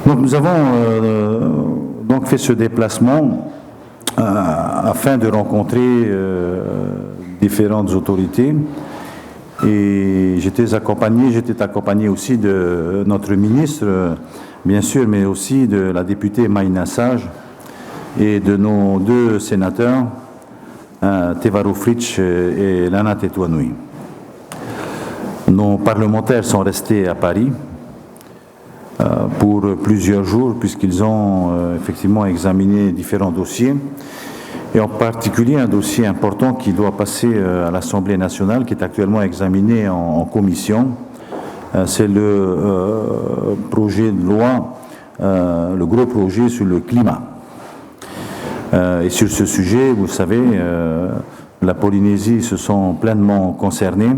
Donc nous avons donc fait ce déplacement afin de rencontrer différentes autorités. Et j'étais accompagné aussi de notre ministre, bien sûr, mais aussi de la députée Maïna Sage et de nos deux sénateurs, Tevaro Fritsch et Lana Tetouanoui. Nos parlementaires sont restés à Paris pour plusieurs jours, puisqu'ils ont effectivement examiné différents dossiers, et en particulier un dossier important qui doit passer à l'Assemblée nationale, qui est actuellement examiné en commission. C'est le projet de loi, le gros projet sur le climat. Et sur ce sujet, vous savez, la Polynésie se sent pleinement concernée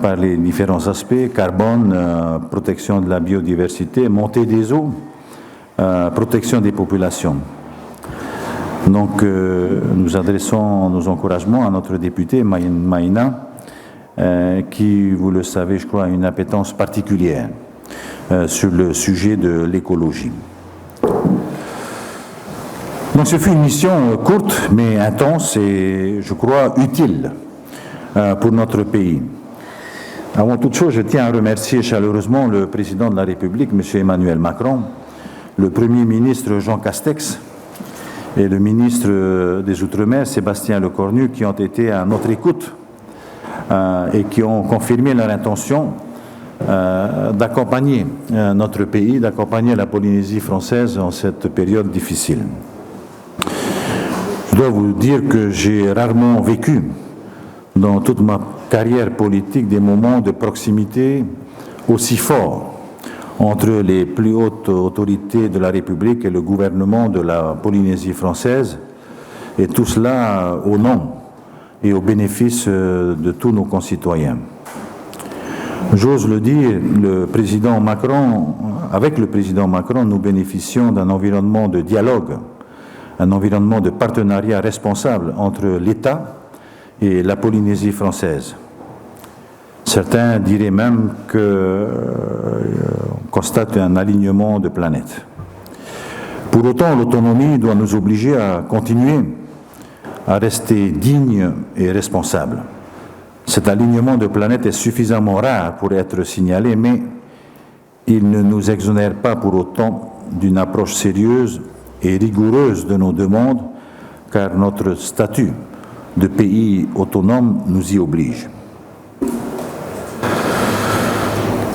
par les différents aspects: carbone, protection de la biodiversité, montée des eaux, protection des populations. Donc, nous adressons nos encouragements à notre député Maïna, qui, vous le savez, je crois, a une appétence particulière sur le sujet de l'écologie. Donc, ce fut une mission courte, mais intense et, je crois, utile pour notre pays. Avant toute chose, je tiens à remercier chaleureusement le président de la République, M. Emmanuel Macron, le Premier ministre Jean Castex et le ministre des Outre-mer, Sébastien Lecornu, qui ont été à notre écoute et qui ont confirmé leur intention d'accompagner notre pays, d'accompagner la Polynésie française en cette période difficile. Je dois vous dire que j'ai rarement vécu dans toute ma carrière politique des moments de proximité aussi forts entre les plus hautes autorités de la République et le gouvernement de la Polynésie française, et tout cela au nom et au bénéfice de tous nos concitoyens. J'ose le dire, avec le président Macron, nous bénéficions d'un environnement de dialogue, un environnement de partenariat responsable entre l'État et la Polynésie française. Certains diraient même qu'on constate un alignement de planètes. Pour autant, l'autonomie doit nous obliger à continuer à rester dignes et responsables. Cet alignement de planètes est suffisamment rare pour être signalé, mais il ne nous exonère pas pour autant d'une approche sérieuse et rigoureuse de nos demandes, car notre statut de pays autonome nous y oblige.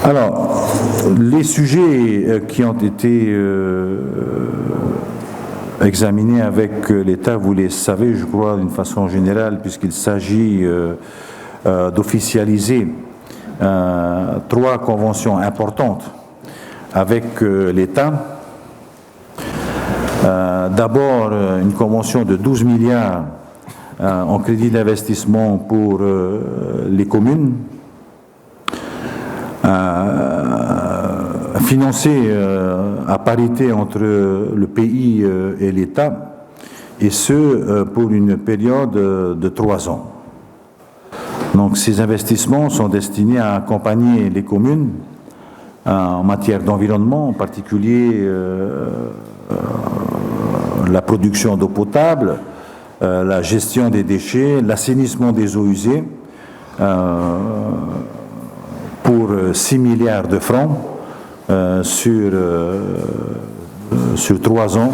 Alors, les sujets qui ont été examinés avec l'État, vous les savez, je crois, d'une façon générale, puisqu'il s'agit d'officialiser 3 conventions importantes avec l'État. D'abord, une convention de 12 milliards en crédit d'investissement pour les communes, financé à parité entre le pays et l'État, et ce pour une période de 3 ans. Donc ces investissements sont destinés à accompagner les communes en matière d'environnement, en particulier la production d'eau potable, la gestion des déchets, l'assainissement des eaux usées, pour 6 milliards de francs sur 3 ans,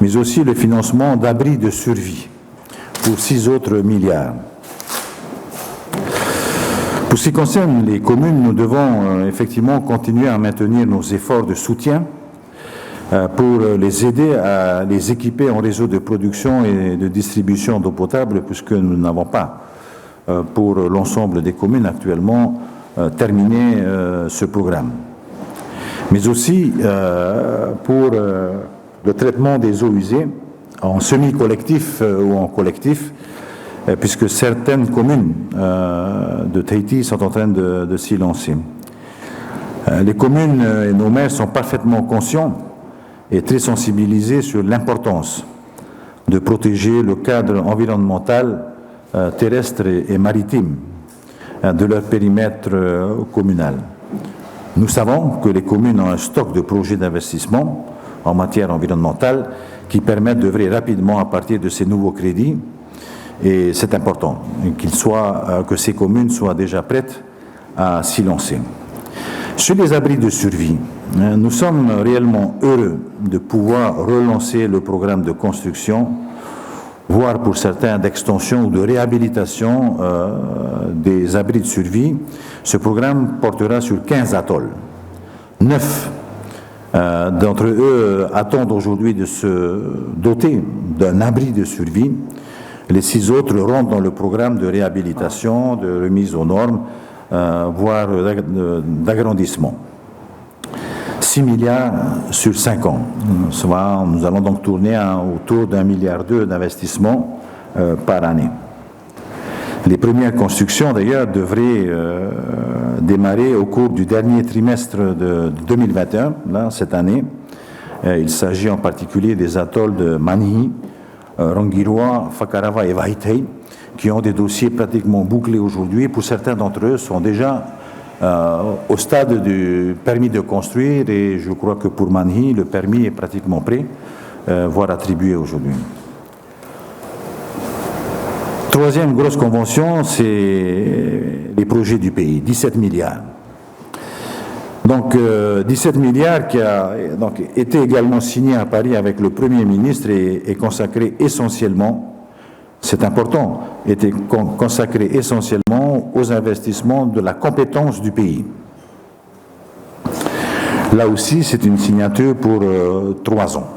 mais aussi le financement d'abris de survie pour 6 autres milliards. Pour ce qui concerne les communes, nous devons effectivement continuer à maintenir nos efforts de soutien pour les aider à les équiper en réseau de production et de distribution d'eau potable, puisque nous n'avons pas, pour l'ensemble des communes actuellement, terminé ce programme. Mais aussi pour le traitement des eaux usées en semi-collectif ou en collectif, puisque certaines communes de Tahiti sont en train de s'y lancer. Les communes et nos maires sont parfaitement conscients et très sensibilisés sur l'importance de protéger le cadre environnemental terrestre et maritime de leur périmètre communal. Nous savons que les communes ont un stock de projets d'investissement en matière environnementale qui permettent d'œuvrer rapidement à partir de ces nouveaux crédits. Et c'est important que ces communes soient déjà prêtes à s'y lancer. Sur les abris de survie, nous sommes réellement heureux de pouvoir relancer le programme de construction, voire pour certains d'extension ou de réhabilitation des abris de survie. Ce programme portera sur 15 atolls. 9 d'entre eux attendent aujourd'hui de se doter d'un abri de survie. Les 6 autres rentrent dans le programme de réhabilitation, de remise aux normes, voire d'agrandissement. 6 milliards sur 5 ans. Nous allons donc tourner autour d'1,2 milliard d'investissements par année. Les premières constructions, d'ailleurs, devraient démarrer au cours du dernier trimestre de 2021, cette année. Il s'agit en particulier des atolls de Manhi, Rangiroa, Fakarava et Vaitei, qui ont des dossiers pratiquement bouclés aujourd'hui. Pour certains d'entre eux, sont déjà au stade du permis de construire, et je crois que pour Manhi, le permis est pratiquement prêt, voire attribué aujourd'hui. Troisième grosse convention, c'est les projets du pays, 17 milliards. Donc 17 milliards qui a donc été également signé à Paris avec le Premier ministre et consacré essentiellement, c'est important, était consacré essentiellement aux investissements de la compétence du pays. Là aussi, c'est une signature pour 3 ans.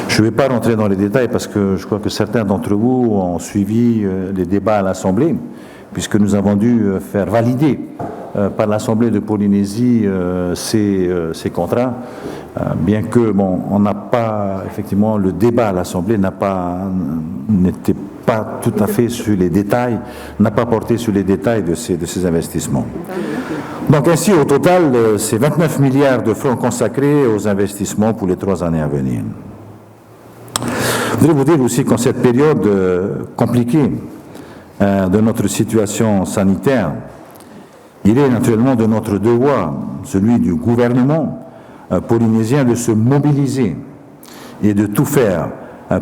Je ne vais pas rentrer dans les détails parce que je crois que certains d'entre vous ont suivi les débats à l'Assemblée, puisque nous avons dû faire valider par l'Assemblée de Polynésie ces contrats, bien que, bon, on n'a pas, effectivement, le débat à l'Assemblée n'était pas tout à fait sur les détails, n'a pas porté sur les détails de ces investissements. Donc ainsi, au total, c'est 29 milliards de francs consacrés aux investissements pour les 3 années à venir. Je voudrais vous dire aussi qu'en cette période compliquée de notre situation sanitaire, il est naturellement de notre devoir, celui du gouvernement polynésien, de se mobiliser et de tout faire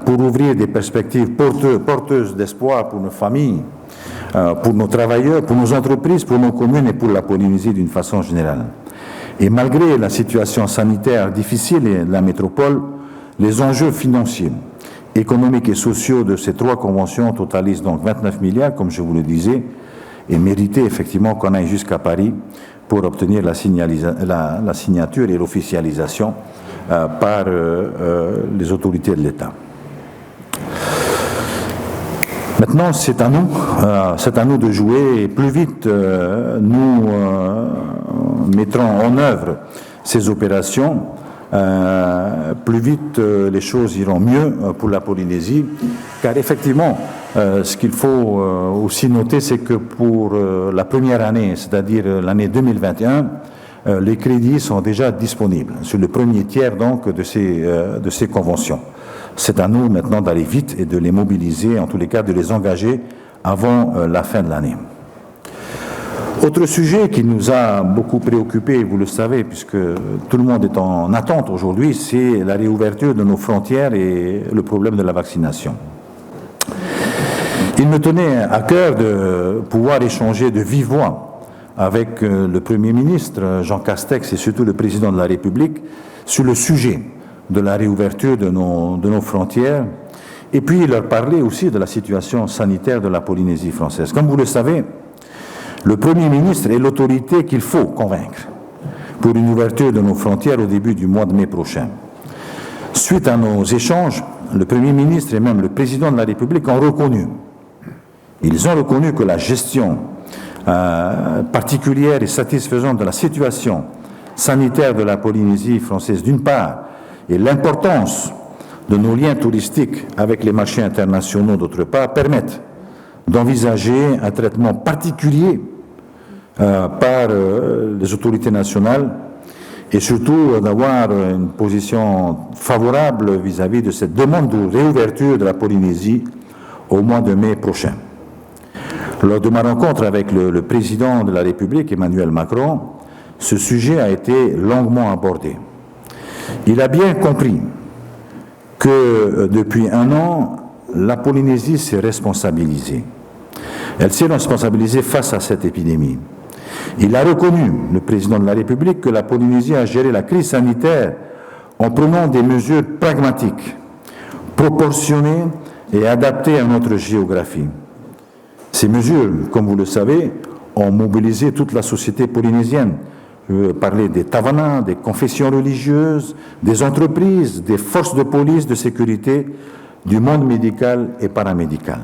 pour ouvrir des perspectives porteuses d'espoir pour nos familles, pour nos travailleurs, pour nos entreprises, pour nos communes et pour la Polynésie d'une façon générale. Et malgré la situation sanitaire difficile de la métropole, les enjeux financiers, économiques et sociaux de ces 3 conventions totalisent donc 29 milliards, comme je vous le disais, et méritaient effectivement qu'on aille jusqu'à Paris pour obtenir la signature et l'officialisation par les autorités de l'État. Maintenant, c'est à nous de jouer, et plus vite nous mettrons en œuvre ces opérations, plus vite les choses iront mieux pour la Polynésie, car effectivement, ce qu'il faut aussi noter, c'est que pour la première année, c'est-à-dire l'année 2021, les crédits sont déjà disponibles sur le premier tiers donc de ces conventions. C'est à nous maintenant d'aller vite et de les mobiliser, en tous les cas de les engager avant la fin de l'année. Autre sujet qui nous a beaucoup préoccupés, vous le savez, puisque tout le monde est en attente aujourd'hui, c'est la réouverture de nos frontières et le problème de la vaccination. Il me tenait à cœur de pouvoir échanger de vive voix avec le Premier ministre, Jean Castex, et surtout le Président de la République, sur le sujet de la réouverture de nos frontières, et puis leur parler aussi de la situation sanitaire de la Polynésie française. Comme vous le savez, le Premier ministre est l'autorité qu'il faut convaincre pour une ouverture de nos frontières au début du mois de mai prochain. Suite à nos échanges, le Premier ministre et même le Président de la République ont reconnu. Ils ont reconnu que la gestion particulière et satisfaisante de la situation sanitaire de la Polynésie française, d'une part, et l'importance de nos liens touristiques avec les marchés internationaux, d'autre part, permettent d'envisager un traitement particulier par les autorités nationales et surtout d'avoir une position favorable vis-à-vis de cette demande de réouverture de la Polynésie au mois de mai prochain. Lors de ma rencontre avec le président de la République, Emmanuel Macron, ce sujet a été longuement abordé. Il a bien compris que depuis un an, la Polynésie s'est responsabilisée. Elle s'est responsabilisée face à cette épidémie. Il a reconnu, le président de la République, que la Polynésie a géré la crise sanitaire en prenant des mesures pragmatiques, proportionnées et adaptées à notre géographie. Ces mesures, comme vous le savez, ont mobilisé toute la société polynésienne. Je veux parler des tavanas, des confessions religieuses, des entreprises, des forces de police, de sécurité, du monde médical et paramédical.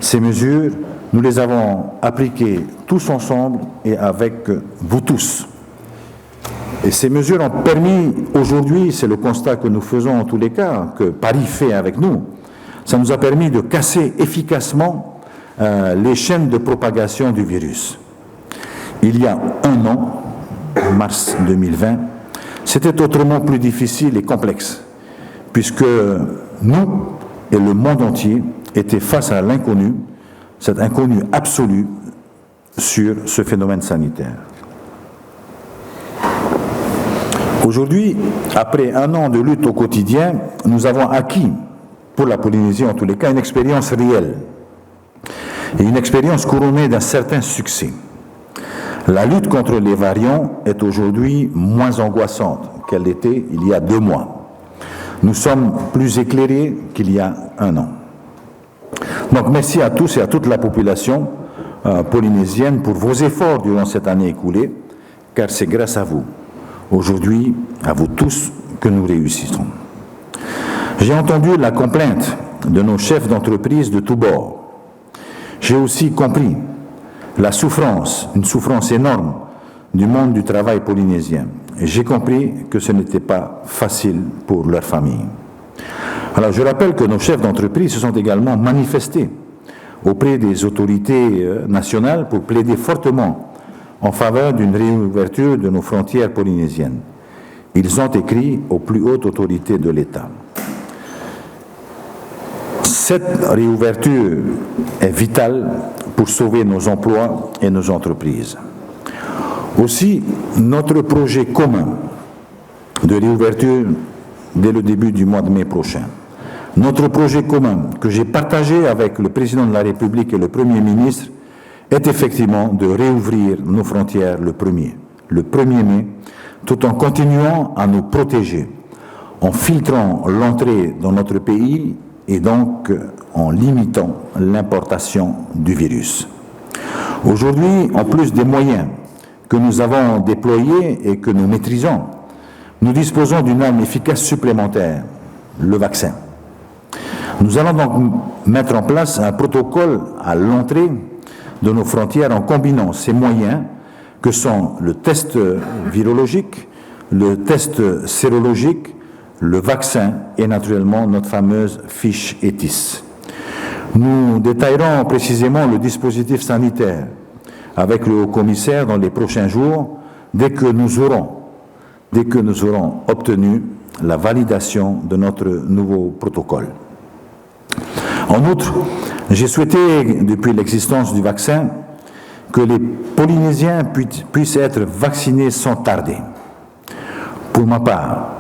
Ces mesures, nous les avons appliquées tous ensemble et avec vous tous. Et ces mesures ont permis, aujourd'hui, c'est le constat que nous faisons en tous les cas, que Paris fait avec nous, ça nous a permis de casser efficacement les chaînes de propagation du virus. Il y a un an, mars 2020, c'était autrement plus difficile et complexe, puisque nous et le monde entier étaient face à l'inconnu, cet inconnu absolu sur ce phénomène sanitaire. Aujourd'hui, après un an de lutte au quotidien, nous avons acquis, pour la Polynésie en tous les cas, une expérience réelle et une expérience couronnée d'un certain succès. La lutte contre les variants est aujourd'hui moins angoissante qu'elle l'était il y a 2 mois. Nous sommes plus éclairés qu'il y a un an. Donc merci à tous et à toute la population polynésienne pour vos efforts durant cette année écoulée, car c'est grâce à vous, aujourd'hui, à vous tous, que nous réussissons. J'ai entendu la complainte de nos chefs d'entreprise de tous bords. J'ai aussi compris la souffrance, une souffrance énorme du monde du travail polynésien. Et j'ai compris que ce n'était pas facile pour leur famille. Alors je rappelle que nos chefs d'entreprise se sont également manifestés auprès des autorités nationales pour plaider fortement en faveur d'une réouverture de nos frontières polynésiennes. Ils ont écrit aux plus hautes autorités de l'État. Cette réouverture est vitale pour sauver nos emplois et nos entreprises. Aussi, notre projet commun de réouverture dès le début du mois de mai prochain, notre projet commun que j'ai partagé avec le président de la République et le Premier ministre est effectivement de réouvrir nos frontières le 1er mai, tout en continuant à nous protéger, en filtrant l'entrée dans notre pays et donc en limitant l'importation du virus. Aujourd'hui, en plus des moyens que nous avons déployés et que nous maîtrisons, nous disposons d'une arme efficace supplémentaire, le vaccin. Nous allons donc mettre en place un protocole à l'entrée de nos frontières en combinant ces moyens que sont le test virologique, le test sérologique, le vaccin et naturellement notre fameuse fiche ETIS. Nous détaillerons précisément le dispositif sanitaire avec le haut-commissaire dans les prochains jours dès que nous aurons obtenu la validation de notre nouveau protocole. En outre, j'ai souhaité, depuis l'existence du vaccin, que les Polynésiens puissent être vaccinés sans tarder. Pour ma part,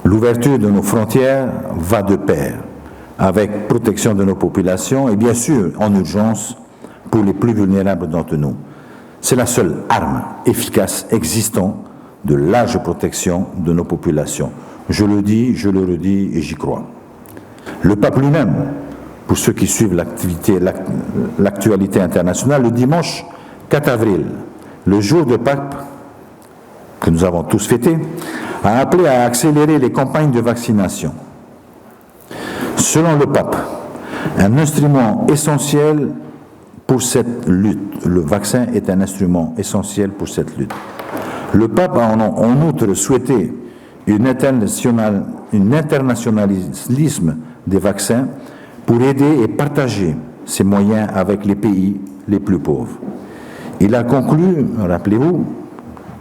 l'ouverture de nos frontières va de pair avec protection de nos populations et bien sûr, en urgence, pour les plus vulnérables d'entre nous. C'est la seule arme efficace existant de large protection de nos populations. Je le dis, je le redis et j'y crois. Le pape lui-même, pour ceux qui suivent l'actualité internationale, le dimanche 4 avril, le jour de Pâques que nous avons tous fêté, a appelé à accélérer les campagnes de vaccination. Selon le pape, un instrument essentiel pour cette lutte. Le vaccin est un instrument essentiel pour cette lutte. Le pape a en outre souhaité un internationalisme des vaccins pour aider et partager ces moyens avec les pays les plus pauvres. Il a conclu, rappelez-vous,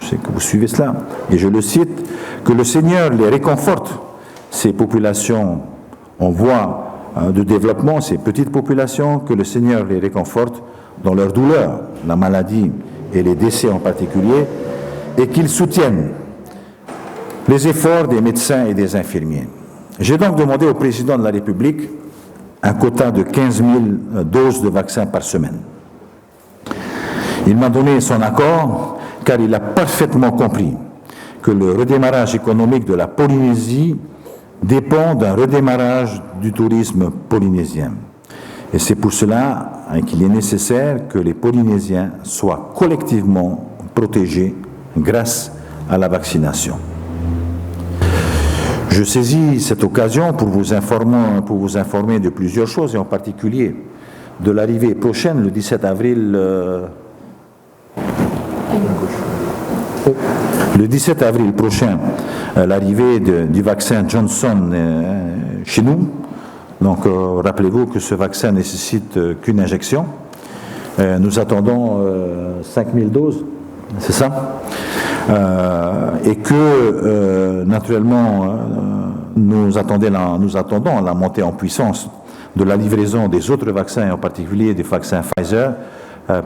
je sais que vous suivez cela, et je le cite, que le Seigneur les réconforte, ces populations en voie de développement, ces petites populations, que le Seigneur les réconforte dans leur douleur, la maladie et les décès en particulier, et qu'ils soutiennent les efforts des médecins et des infirmiers. J'ai donc demandé au président de la République un quota de 15 000 doses de vaccins par semaine. Il m'a donné son accord car il a parfaitement compris que le redémarrage économique de la Polynésie dépend d'un redémarrage du tourisme polynésien. Et c'est pour cela qu'il est nécessaire que les Polynésiens soient collectivement protégés grâce à la vaccination. Je saisis cette occasion pour vous informer de plusieurs choses, et en particulier de l'arrivée prochaine, le 17 avril, le 17 avril prochain, l'arrivée du vaccin Johnson chez nous. Donc, rappelez-vous que ce vaccin nécessite qu'une injection. Nous attendons 5000 doses, c'est ça, et que, naturellement, nous attendons la montée en puissance de la livraison des autres vaccins, et en particulier des vaccins Pfizer,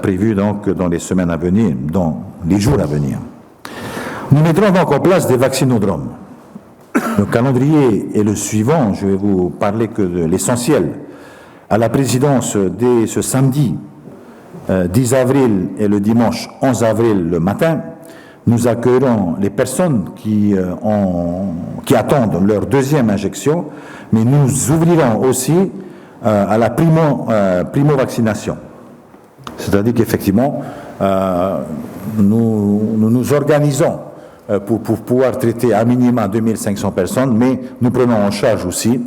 prévus donc dans les semaines à venir, dans les jours à venir. Nous mettrons donc en place des vaccinodromes. Le calendrier est le suivant, je vais vous parler que de l'essentiel. À la présidence, dès ce samedi 10 avril et le dimanche 11 avril le matin, nous accueillerons les personnes qui attendent leur deuxième injection, mais nous ouvrirons aussi à la primo-vaccination. C'est-à-dire qu'effectivement, nous nous organisons pour pouvoir traiter à minima 2500 personnes, mais nous prenons en charge aussi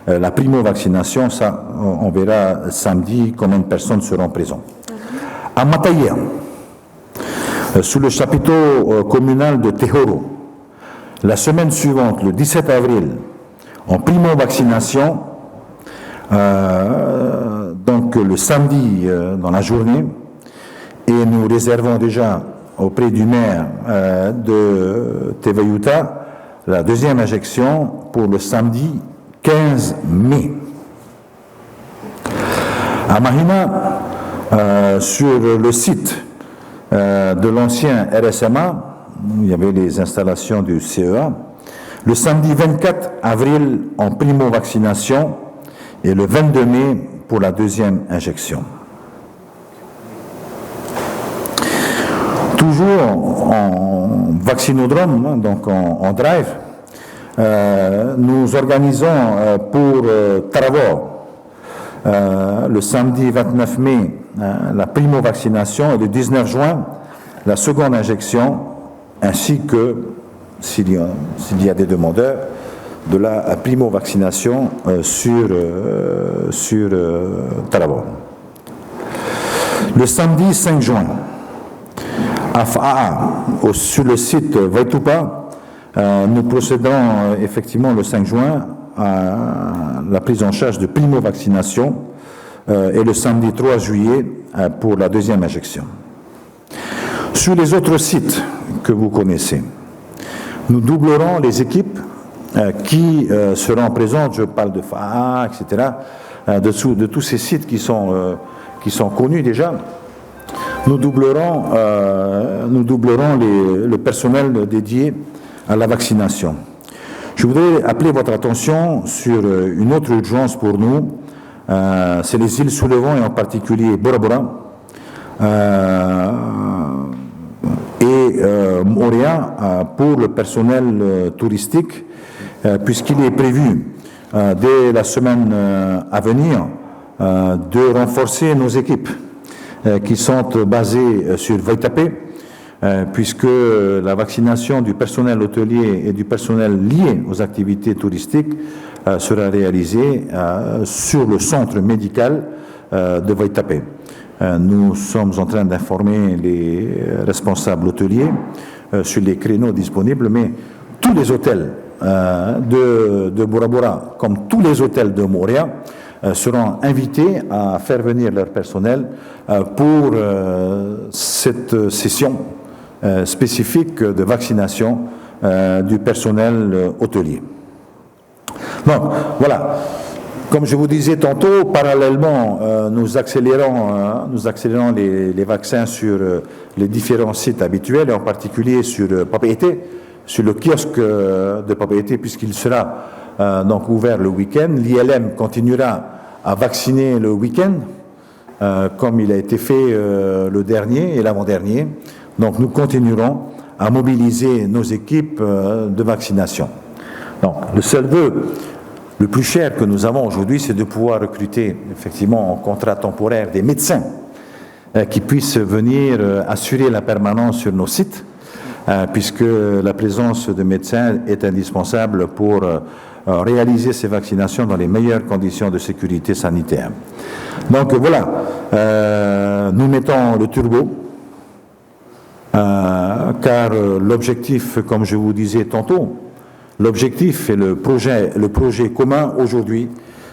la primo-vaccination. Ça, on verra samedi combien de personnes seront présentes. À Mataya, sous le chapiteau communal de Tehoro, la semaine suivante, le 17 avril, en primo-vaccination, donc le samedi dans la journée, et nous réservons déjà auprès du maire de Tevayuta la deuxième injection pour le samedi 15 mai. À Mahima, sur le site de l'ancien RSMA, où il y avait les installations du CEA, le samedi 24 avril en primo-vaccination et le 22 mai pour la deuxième injection. Toujours en vaccinodrome, donc en drive, nous organisons pour Taravor le samedi 29 mai la primo-vaccination et le 19 juin la seconde injection, ainsi que, s'il y a des demandeurs, de la primo-vaccination sur Taravor. Le samedi 5 juin, à Fa'a, sur le site Vaitupa, nous procéderons effectivement le 5 juin à la prise en charge de primo-vaccination et le samedi 3 juillet pour la deuxième injection. Sur les autres sites que vous connaissez, nous doublerons les équipes qui seront présentes, je parle de Fa'a, etc., de tous ces sites qui sont connus déjà. Nous doublerons le personnel dédié à la vaccination. Je voudrais appeler votre attention sur une autre urgence pour nous, c'est les îles Sullivan et en particulier Bora Bora et Moorea pour le personnel touristique, puisqu'il est prévu dès la semaine à venir de renforcer nos équipes qui sont basées sur Vaitapé, puisque la vaccination du personnel hôtelier et du personnel lié aux activités touristiques sera réalisée sur le centre médical de Vaitapé. Nous sommes en train d'informer les responsables hôteliers sur les créneaux disponibles, mais tous les hôtels de Bora Bora, comme tous les hôtels de Moorea, seront invités à faire venir leur personnel pour cette session spécifique de vaccination du personnel hôtelier. Donc, voilà. Comme je vous disais tantôt, parallèlement, nous accélérons les vaccins sur les différents sites habituels, et en particulier sur Papeete, sur le kiosque de Papeete, puisqu'il sera donc ouvert le week-end. L'ILM continuera à vacciner le week-end, comme il a été fait le dernier et l'avant-dernier. Donc nous continuerons à mobiliser nos équipes de vaccination. Donc, le seul vœu le plus cher que nous avons aujourd'hui, c'est de pouvoir recruter effectivement en contrat temporaire des médecins qui puissent venir assurer la permanence sur nos sites, puisque la présence de médecins est indispensable pour réaliser ces vaccinations dans les meilleures conditions de sécurité sanitaire. Donc voilà, nous mettons le turbo, car l'objectif, comme je vous disais tantôt, l'objectif et le projet commun aujourd'hui,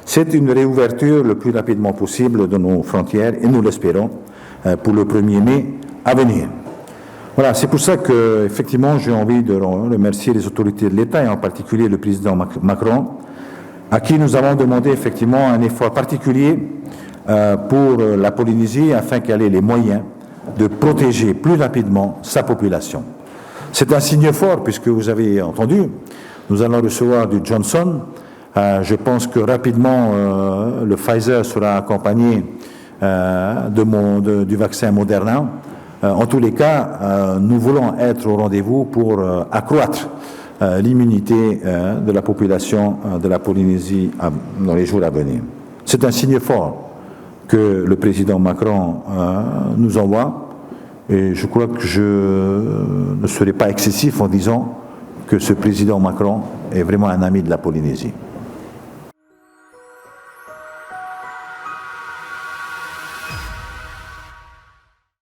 c'est une réouverture le plus rapidement possible de nos frontières, et nous l'espérons pour le 1er mai à venir. Voilà, c'est pour ça que, effectivement, j'ai envie de remercier les autorités de l'État, et en particulier le président Macron, à qui nous avons demandé effectivement un effort particulier pour la Polynésie, afin qu'elle ait les moyens de protéger plus rapidement sa population. C'est un signe fort, puisque vous avez entendu, nous allons recevoir du Johnson. Je pense que rapidement, le Pfizer sera accompagné du vaccin Moderna. En tous les cas, nous voulons être au rendez-vous pour accroître l'immunité de la population de la Polynésie dans les jours à venir. C'est un signe fort que le président Macron nous envoie, et je crois que je ne serai pas excessif en disant que ce président Macron est vraiment un ami de la Polynésie.